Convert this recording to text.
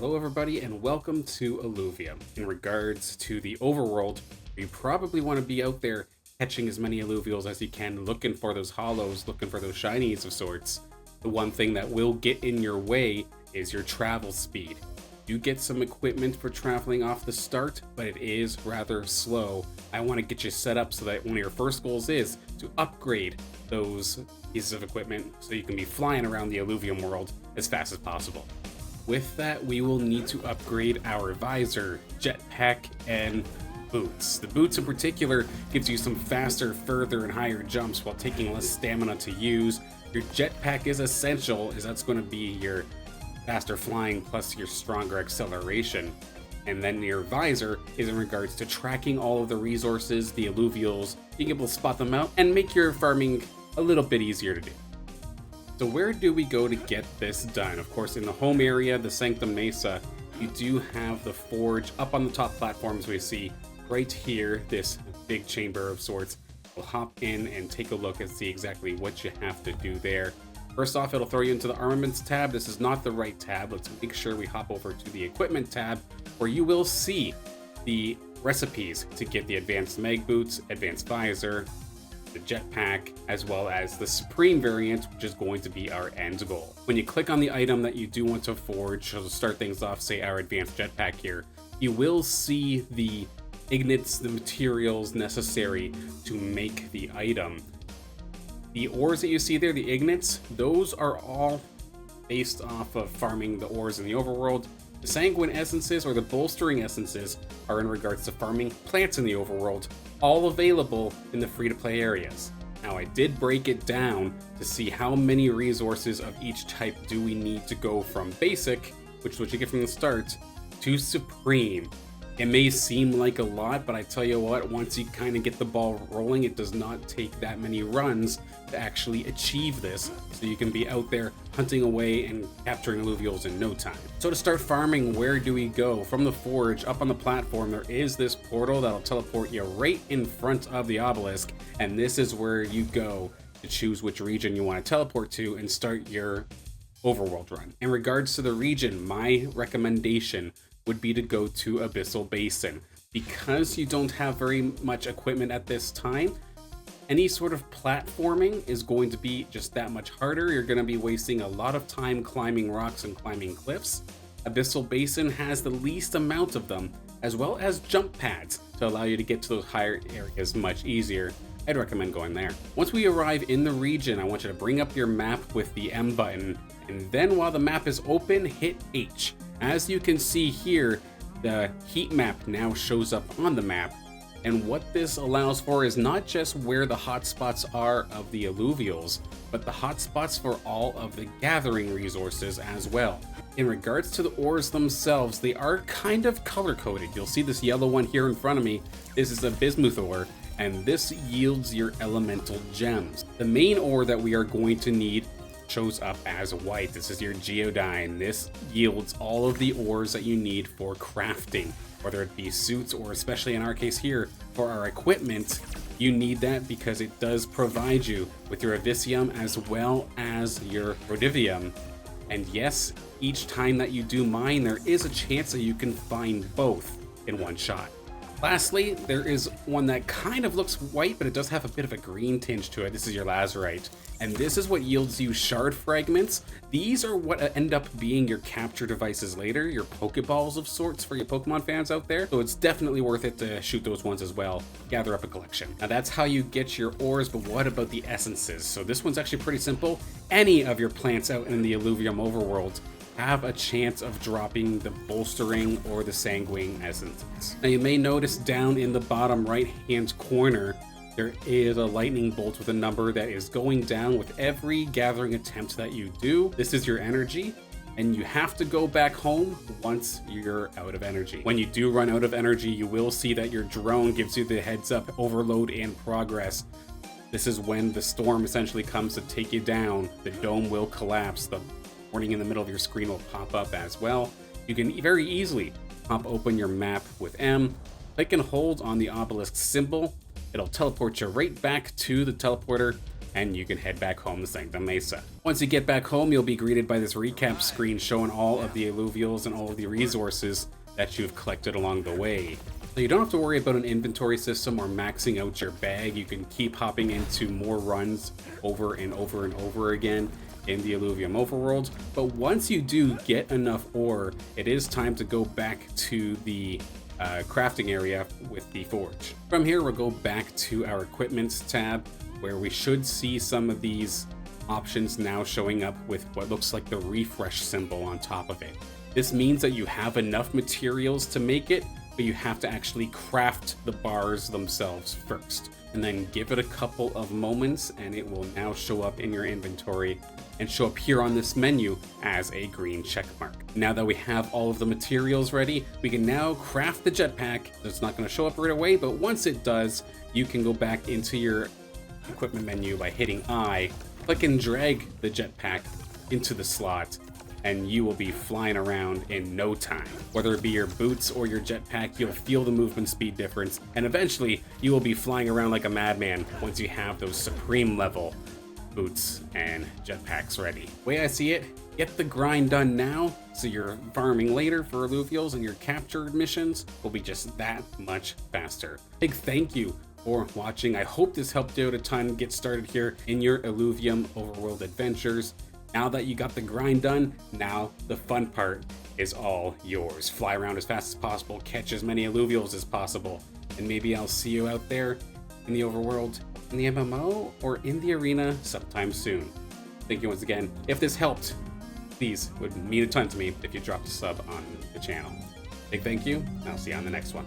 Hello everybody and welcome to Illuvium. In regards to the overworld, you probably want to be out there catching as many Illuvials as you can, looking for those hollows, looking for those shinies of sorts. The one thing that will get in your way is your travel speed. You get some equipment for traveling off the start, but it is rather slow. I want to get you set up so that one of your first goals is to upgrade those pieces of equipment so you can be flying around the Illuvium world as fast as possible. With that, we will need to upgrade our visor, jetpack, and boots. The boots in particular gives you some faster, further, and higher jumps while taking less stamina to use. Your jetpack is essential, as that's going to be your faster flying plus your stronger acceleration. And then your visor is in regards to tracking all of the resources, the Illuvials, being able to spot them out, and make your farming a little bit easier to do. So where do we go to get this done? Of course, in the home area, the Sanctum Mesa, you do have the forge up on the top platforms we see right here, this big chamber of sorts. We'll hop in and take a look and see exactly what you have to do there. First off, it'll throw you into the armaments tab. This is not the right tab. Let's make sure we hop over to the equipment tab, where you will see the recipes to get the advanced mag boots, advanced visor, the jetpack, as well as the supreme variant, which is going to be our end goal. When you click on the item that you do want to forge, so to start things off, say our advanced jetpack here, you will see the ignits, the materials necessary to make the item. The ores that you see there, the ignits, those are all based off of farming the ores in the overworld. The sanguine essences, or the bolstering essences, are in regards to farming plants in the overworld, all available in the free-to-play areas. Now, I did break it down to see how many resources of each type do we need to go from basic, which is what you get from the start, to supreme. It may seem like a lot, but I tell you what, once you kind of get the ball rolling, it does not take that many runs to actually achieve this, so you can be out there hunting away and capturing Illuvials in no time. So to start farming, where do we go? From the forge, up on the platform, there is this portal that'll teleport you right in front of the obelisk, and this is where you go to choose which region you want to teleport to and start your overworld run. In regards to the region, my recommendation would be to go to Abyssal Basin. Because you don't have very much equipment at this time, any sort of platforming is going to be just that much harder. You're going to be wasting a lot of time climbing rocks and climbing cliffs. Abyssal Basin has the least amount of them, as well as jump pads to allow you to get to those higher areas much easier. I'd recommend going there. Once we arrive in the region, I want you to bring up your map with the M button, and then while the map is open, hit H. As you can see here, the heat map now shows up on the map, and what this allows for is not just where the hotspots are of the Illuvials, but the hotspots for all of the gathering resources as well. In regards to the ores themselves, they are kind of color-coded. You'll see this yellow one here in front of me. This is a bismuth ore, and this yields your elemental gems. The main ore that we are going to need shows up as white. This is your geodyne. This yields all of the ores that you need for crafting, whether it be suits or, especially in our case here, for our equipment. You need that because it does provide you with your Abyssum as well as your Rhodivium. And yes, each time that you do mine, there is a chance that you can find both in one shot. Lastly, there is one that kind of looks white, but it does have a bit of a green tinge to it. This is your lazurite, and this is what yields you shard fragments. These are what end up being your capture devices later, your Pokeballs of sorts for your Pokemon fans out there. So it's definitely worth it to shoot those ones as well. Gather up a collection. Now that's how you get your ores, but what about the essences? So this one's actually pretty simple. Any of your plants out in the Illuvium overworld have a chance of dropping the bolstering or the sanguine essences. Now you may notice down in the bottom right hand corner there is a lightning bolt with a number that is going down with every gathering attempt that you do. This is your energy, and you have to go back home once you're out of energy. When you do run out of energy, you will see that your drone gives you the heads up overload in progress. This is when the storm essentially comes to take you down. The dome will collapse. The warning in the middle of your screen will pop up as well. You can very easily pop open your map with M, click and hold on the obelisk symbol. It'll teleport you right back to the teleporter. and you can head back home to Sanctum Mesa. Once you get back home, you'll be greeted by this recap screen showing all of the Illuvials and all of the resources that you've collected along the way. So you don't have to worry about an inventory system or maxing out your bag. You can keep hopping into more runs over and over and over again in the Illuvium Overworld. But once you do get enough ore, it is time to go back to the crafting area with the forge. From here, we'll go back to our equipment tab, where we should see some of these options now showing up with what looks like the refresh symbol on top of it. This means that you have enough materials to make it, but you have to actually craft the bars themselves first, and then give it a couple of moments and it will now show up in your inventory and show up here on this menu as a green check mark. Now that we have all of the materials ready, we can now craft the jetpack. It's not going to show up right away, but once it does, you can go back into your equipment menu by hitting I, click and drag the jetpack into the slot, and you will be flying around in no time. Whether it be your boots or your jetpack, you'll feel the movement speed difference, and eventually you will be flying around like a madman once you have those supreme level boots and jetpacks ready. Way I see it, get the grind done now, so your farming later for Illuvials and your captured missions will be just that much faster. Big thank you for watching. I hope this helped you out a ton get started here in your Illuvium Overworld adventures. Now that you got the grind done, now the fun part is all yours. Fly around as fast as possible, catch as many Illuvials as possible, and maybe I'll see you out there in the Overworld, in the MMO, or in the arena sometime soon. Thank you once again. If this helped, please, it would mean a ton to me if you dropped a sub on the channel. Big thank you, and I'll see you on the next one.